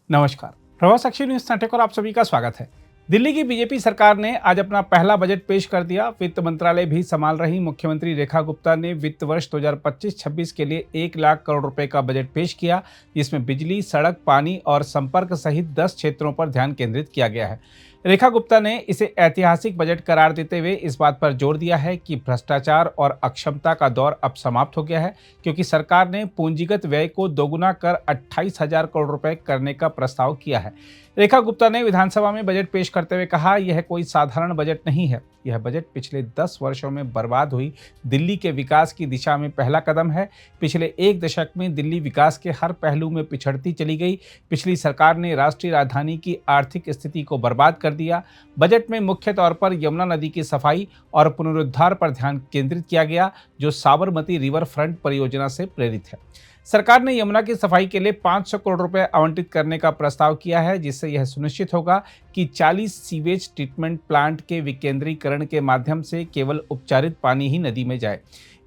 नमस्कार। प्रभात साक्षी न्यूज नाटक और आप सभी का स्वागत है। दिल्ली की बीजेपी सरकार ने आज अपना पहला बजट पेश कर दिया। वित्त मंत्रालय भी संभाल रही मुख्यमंत्री रेखा गुप्ता ने वित्त वर्ष 2025-26 के लिए 1 लाख करोड़ रुपए का बजट पेश किया, जिसमें बिजली, सड़क, पानी और संपर्क सहित 10 क्षेत्रों पर ध्यान केंद्रित किया गया है। रेखा गुप्ता ने इसे ऐतिहासिक बजट करार देते हुए इस बात पर जोर दिया है कि भ्रष्टाचार और अक्षमता का दौर अब समाप्त हो गया है, क्योंकि सरकार ने पूंजीगत व्यय को दोगुना कर 28,000 करोड़ रुपए करने का प्रस्ताव किया है। रेखा गुप्ता ने विधानसभा में बजट पेश करते हुए कहा, यह कोई साधारण बजट नहीं है। यह बजट पिछले 10 वर्षों में बर्बाद हुई दिल्ली के विकास की दिशा में पहला कदम है। पिछले एक दशक में दिल्ली विकास के हर पहलू में पिछड़ती चली गई। पिछली सरकार ने राष्ट्रीय राजधानी की आर्थिक स्थिति को बर्बाद कर दिया। बजट में मुख्य तौर पर यमुना नदी की सफाई और पुनरुद्धार पर ध्यान केंद्रित किया गया, जो साबरमती रिवर फ्रंट परियोजना से प्रेरित है। सरकार ने यमुना की सफाई के लिए 500 करोड़ रुपए आवंटित करने का प्रस्ताव किया है, जिससे यह सुनिश्चित होगा कि 40 सीवेज ट्रीटमेंट प्लांट के विकेंद्रीकरण के माध्यम से केवल उपचारित पानी ही नदी में जाए।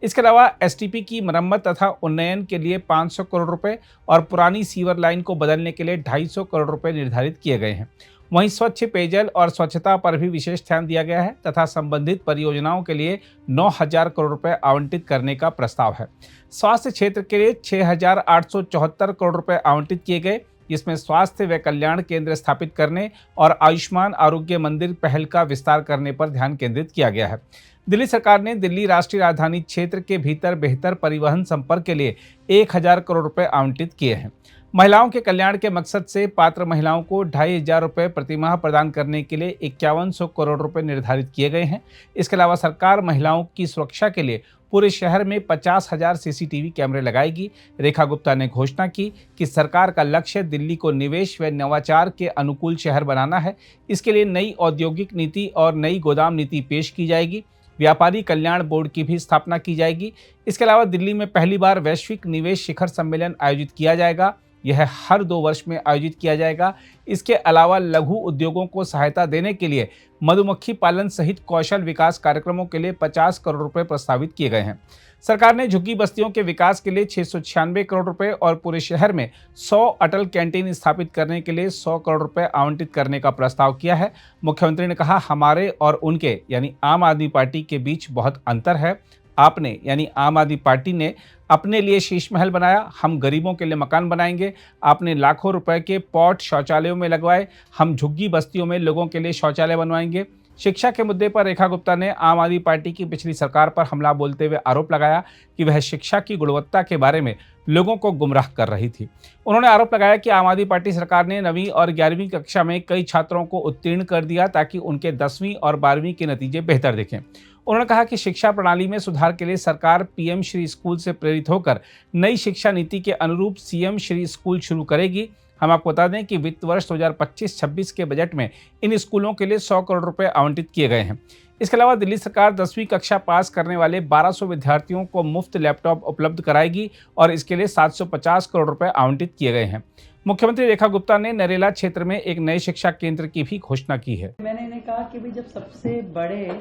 इसके अलावा एसटीपी की मरम्मत तथा उन्नयन के लिए 500 करोड़ रुपए और पुरानी सीवर लाइन को बदलने के लिए 250 करोड़ रुपए निर्धारित किए गए हैं। वहीं स्वच्छ पेयजल और स्वच्छता पर भी विशेष ध्यान दिया गया है तथा संबंधित परियोजनाओं के लिए 9,000 करोड़ रुपए आवंटित करने का प्रस्ताव है। स्वास्थ्य क्षेत्र के लिए 6,874 करोड़ रुपए आवंटित किए गए, जिसमें स्वास्थ्य व कल्याण केंद्र स्थापित करने और आयुष्मान आरोग्य मंदिर पहल का विस्तार करने पर ध्यान केंद्रित किया गया है। दिल्ली सरकार ने दिल्ली राष्ट्रीय राजधानी क्षेत्र के भीतर बेहतर परिवहन संपर्क के लिए 1,000 करोड़ रुपए आवंटित किए हैं। महिलाओं के कल्याण के मकसद से पात्र महिलाओं को 2,500 रुपए प्रतिमाह प्रदान करने के लिए 5,100 करोड़ रुपए निर्धारित किए गए हैं। इसके अलावा सरकार महिलाओं की सुरक्षा के लिए पूरे शहर में 50,000 सीसीटीवी कैमरे लगाएगी। रेखा गुप्ता ने घोषणा की कि सरकार का लक्ष्य दिल्ली को निवेश व नवाचार के अनुकूल शहर बनाना है। इसके लिए नई औद्योगिक नीति और नई गोदाम नीति पेश की जाएगी। व्यापारी कल्याण बोर्ड की भी स्थापना की जाएगी। इसके अलावा दिल्ली में पहली बार वैश्विक निवेश शिखर सम्मेलन आयोजित किया जाएगा। यह हर 2 वर्ष में आयोजित किया जाएगा। इसके अलावा लघु उद्योगों को सहायता देने के लिए मधुमक्खी पालन सहित कौशल विकास कार्यक्रमों के लिए 50 करोड़ रुपए प्रस्तावित किए गए हैं। सरकार ने झुग्गी बस्तियों के विकास के लिए 696 करोड़ रुपए और पूरे शहर में 100 अटल कैंटीन स्थापित करने के लिए 100 करोड़ रुपए आवंटित करने का प्रस्ताव किया है। मुख्यमंत्री ने कहा, हमारे और उनके यानी आम आदमी पार्टी के बीच बहुत अंतर है। आपने यानी आम आदमी पार्टी ने अपने लिए शीश महल बनाया, हम गरीबों के लिए मकान बनाएंगे। आपने लाखों रुपए के पॉट शौचालयों में लगवाए, हम झुग्गी बस्तियों में लोगों के लिए शौचालय बनवाएंगे। शिक्षा के मुद्दे पर रेखा गुप्ता ने आम आदमी पार्टी की पिछली सरकार पर हमला बोलते हुए आरोप लगाया कि वह शिक्षा की गुणवत्ता के बारे में लोगों को गुमराह कर रही थी। उन्होंने आरोप लगाया कि आम आदमी पार्टी सरकार ने 9वीं और 11वीं कक्षा में कई छात्रों को उत्तीर्ण कर दिया ताकि उनके 10वीं और 12वीं के नतीजे बेहतर दिखें। उन्होंने कहा कि शिक्षा प्रणाली में सुधार के लिए सरकार पीएम श्री स्कूल से प्रेरित होकर नई शिक्षा नीति के अनुरूप सीएम श्री स्कूल शुरू करेगी। हम आपको बता दें कि वित्त वर्ष 2025-26 के बजट में इन स्कूलों के लिए 100 करोड़ रुपए आवंटित किए गए हैं। इसके अलावा दिल्ली सरकार 10वीं कक्षा पास करने वाले 1200 विद्यार्थियों को मुफ्त लैपटॉप उपलब्ध कराएगी और इसके लिए 750 करोड़ रुपए आवंटित किए गए हैं। मुख्यमंत्री रेखा गुप्ता ने नरेला क्षेत्र में एक नए शिक्षा केंद्र की भी घोषणा की है। मैंने कहा कि भाई जब सबसे बड़े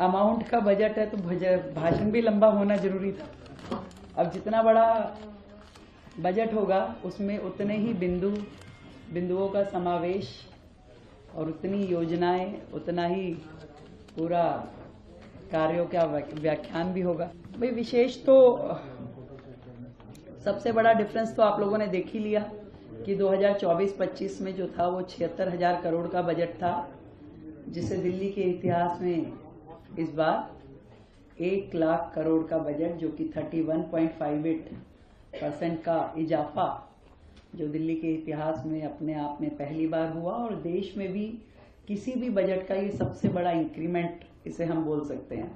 अमाउंट का बजट है तो भाषण भी लंबा होना जरूरी था। अब जितना बड़ा बजट होगा उसमें उतने ही बिंदुओं का समावेश और उतनी योजनाएं, उतना ही पूरा कार्यों का व्याख्यान भी होगा। भाई विशेष तो सबसे बड़ा डिफरेंस तो आप लोगों ने देख ही लिया कि 2024-25 में जो था वो 76,000 करोड़ का बजट था, जिसे दिल्ली के इतिहास में इस बार 1 लाख करोड़ का बजट, जो कि 31.58% का इजाफा, जो दिल्ली के इतिहास में अपने आप में पहली बार हुआ और देश में भी किसी भी बजट का ये सबसे बड़ा इंक्रीमेंट इसे हम बोल सकते हैं।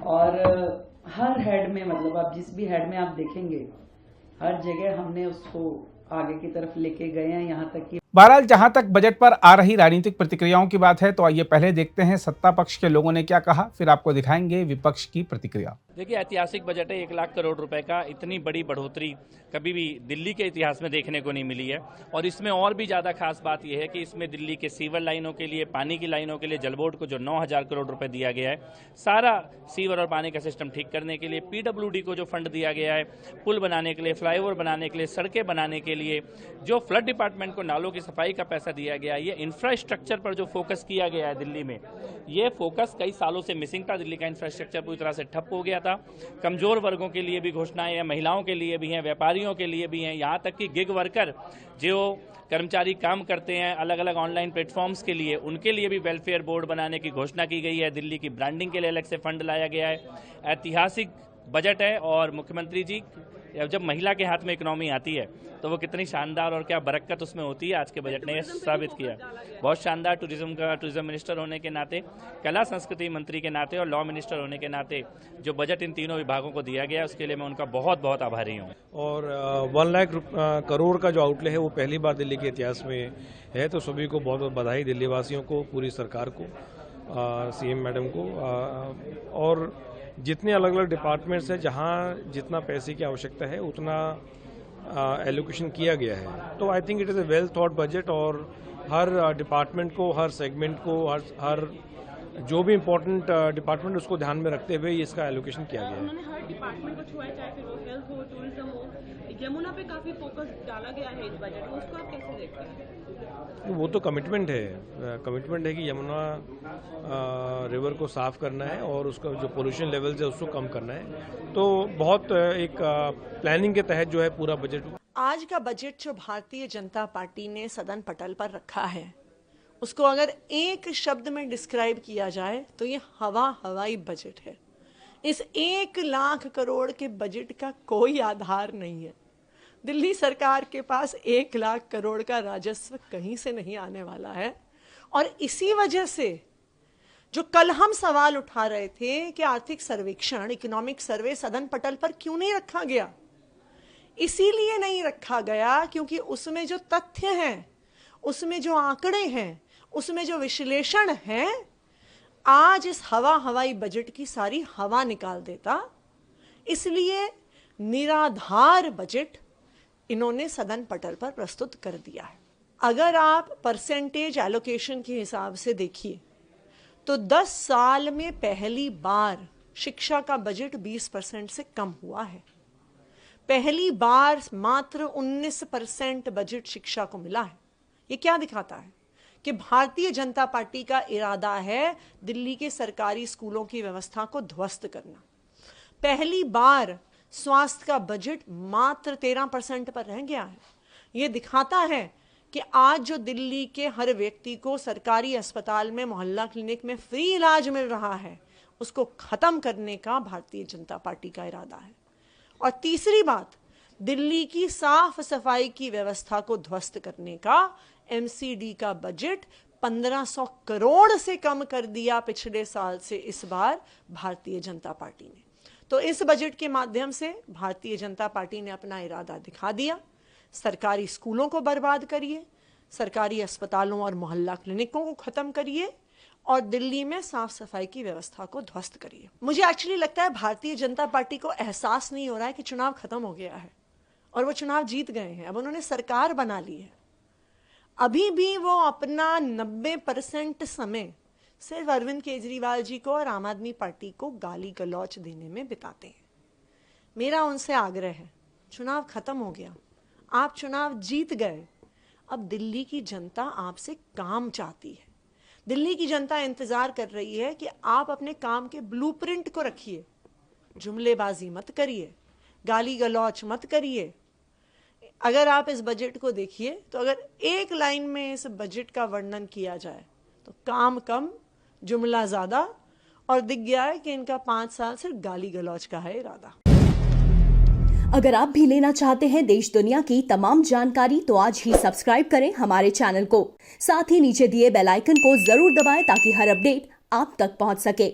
और हर हेड में, मतलब आप जिस भी हेड में आप देखेंगे, हर जगह हमने उसको आगे की तरफ लेके गए हैं, यहाँ तक कि बहरहाल जहां तक बजट पर आ रही राजनीतिक प्रतिक्रियाओं की बात है तो आइए पहले देखते हैं सत्ता पक्ष के लोगों ने क्या कहा, फिर आपको दिखाएंगे विपक्ष की प्रतिक्रिया। देखिए, ऐतिहासिक बजट है। 1 लाख करोड़ रुपए का। इतनी बड़ी बढ़ोतरी कभी भी दिल्ली के इतिहास में देखने को नहीं मिली है। और इसमें और भी ज्यादा खास बात यह है कि इसमें दिल्ली के सीवर लाइनों के लिए, पानी की लाइनों के लिए जल बोर्ड को जो 9,000 करोड़ रुपए दिया गया है, सारा सीवर और पानी का सिस्टम ठीक करने के लिए, पीडब्ल्यूडी को जो फंड दिया गया है, पुल बनाने के लिए, फ्लाईओवर बनाने के लिए, सड़कें बनाने के लिए, जो फ्लड डिपार्टमेंट को नालों की सफाई का पैसा दिया गया, ये इंफ्रास्ट्रक्चर पर जो फोकस किया गया है दिल्ली में, ये फोकस कई सालों से मिसिंग था। दिल्ली का इंफ्रास्ट्रक्चर पूरी तरह से ठप हो गया था। कमजोर वर्गों के लिए भी घोषणाएं हैं, महिलाओं के लिए भी हैं, व्यापारियों के लिए भी हैं, यहाँ तक कि गिग वर्कर जो कर्मचारी काम करते हैं अलग अलग ऑनलाइन प्लेटफॉर्म्स के लिए, उनके लिए भी वेलफेयर बोर्ड बनाने की घोषणा की गई है। दिल्ली की ब्रांडिंग के लिए अलग से फंड लाया गया है। ऐतिहासिक बजट है और मुख्यमंत्री जी, जब महिला के हाथ में इकोनॉमी आती है तो वो कितनी शानदार और क्या बरकत उसमें होती है, आज के बजट ने यह साबित किया। बहुत शानदार। टूरिज्म मिनिस्टर होने के नाते, कला संस्कृति मंत्री के नाते और लॉ मिनिस्टर होने के नाते जो बजट इन तीनों विभागों को दिया गया, उसके लिए मैं उनका बहुत बहुत आभारी हूँ। और 1 लाख करोड़ का जो आउटले है वो पहली बार दिल्ली के इतिहास में है, तो सभी को बहुत बहुत बधाई, दिल्ली वासियों को, पूरी सरकार को, सीएम मैडम को, और जितने अलग अलग डिपार्टमेंट्स हैं जहां जितना पैसे की आवश्यकता है उतना एलोकेशन किया गया है। तो I think it is a well thought budget और हर डिपार्टमेंट को, हर सेगमेंट को, हर जो भी इम्पोर्टेंट डिपार्टमेंट उसको ध्यान में रखते हुए इसका एलोकेशन किया गया है। उन्होंने हर डिपार्टमेंट को छुआ है, चाहे फिर वो हेल्थ हो, टूरिज्म हो। यमुना पे काफी फोकस डाला गया है इस बजट में, उसको आप कैसे देखते हैं? वो तो कमिटमेंट है कि यमुना रिवर को साफ करना है और उसका जो पोल्यूशन लेवल्स है उसको कम करना है। तो बहुत एक प्लानिंग के तहत जो है पूरा बजट। आज का बजट जो भारतीय जनता पार्टी ने सदन पटल पर रखा है, उसको अगर एक शब्द में डिस्क्राइब किया जाए तो ये हवाई बजट है। इस 1 लाख करोड़ के बजट का कोई आधार नहीं है। दिल्ली सरकार के पास 1 लाख करोड़ का राजस्व कहीं से नहीं आने वाला है। और इसी वजह से जो कल हम सवाल उठा रहे थे कि आर्थिक सर्वेक्षण, इकोनॉमिक सर्वे सदन पटल पर क्यों नहीं रखा गया, इसीलिए नहीं रखा गया क्योंकि उसमें जो तथ्य हैं, उसमें जो आंकड़े हैं, उसमें जो विश्लेषण है, आज इस हवाई बजट की सारी हवा निकाल देता। इसलिए निराधार बजट इन्होंने सदन पटल पर प्रस्तुत कर दिया है। अगर आप परसेंटेज एलोकेशन के हिसाब से देखिए तो 10 साल में पहली बार शिक्षा का बजट 20% से कम हुआ है। पहली बार मात्र 19% बजट शिक्षा को मिला है। ये क्या दिखाता है कि भारतीय जनता पार्टी का इरादा है दिल्ली के सरकारी स्कूलों की व्यवस्था को ध्वस्त करना। पहली बार स्वास्थ्य का बजट मात्र 13% पर रह गया है। ये दिखाता है कि आज जो दिल्ली के हर व्यक्ति को सरकारी अस्पताल में, मोहल्ला क्लिनिक में फ्री इलाज मिल रहा है, उसको खत्म करने का भारतीय जनता पार्टी का इरादा है। और तीसरी बात, दिल्ली की साफ सफाई की व्यवस्था को ध्वस्त करने का एमसीडी का बजट 1500 करोड़ से कम कर दिया पिछले साल से इस बार भारतीय जनता पार्टी ने। तो इस बजट के माध्यम से भारतीय जनता पार्टी ने अपना इरादा दिखा दिया। सरकारी स्कूलों को बर्बाद करिए, सरकारी अस्पतालों और मोहल्ला क्लिनिकों को खत्म करिए और दिल्ली में साफ सफाई की व्यवस्था को ध्वस्त करिए। मुझे एक्चुअली लगता है भारतीय जनता पार्टी को एहसास नहीं हो रहा है कि चुनाव खत्म हो गया है और वो चुनाव जीत गए हैं। अब उन्होंने सरकार बना ली है। अभी भी वो अपना 90% समय सिर्फ अरविंद केजरीवाल जी को और आम आदमी पार्टी को गाली गलौच देने में बिताते हैं। मेरा उनसे आग्रह है, चुनाव खत्म हो गया, आप चुनाव जीत गए, अब दिल्ली की जनता आपसे काम चाहती है। दिल्ली की जनता इंतजार कर रही है कि आप अपने काम के ब्लूप्रिंट को रखिए, जुमलेबाजी मत करिए, गाली गलौच मत करिए। अगर आप इस बजट को देखिए तो अगर एक लाइन में इस बजट का वर्णन किया जाए तो काम कम, जुमला ज्यादा, और दिख गया है कि इनका 5 साल सिर्फ गाली गलौच का है इरादा। अगर आप भी लेना चाहते हैं देश दुनिया की तमाम जानकारी तो आज ही सब्सक्राइब करें हमारे चैनल को। साथ ही नीचे दिए बेल आइकन को जरूर दबाएं ताकि हर अपडेट आप तक पहुंच सके।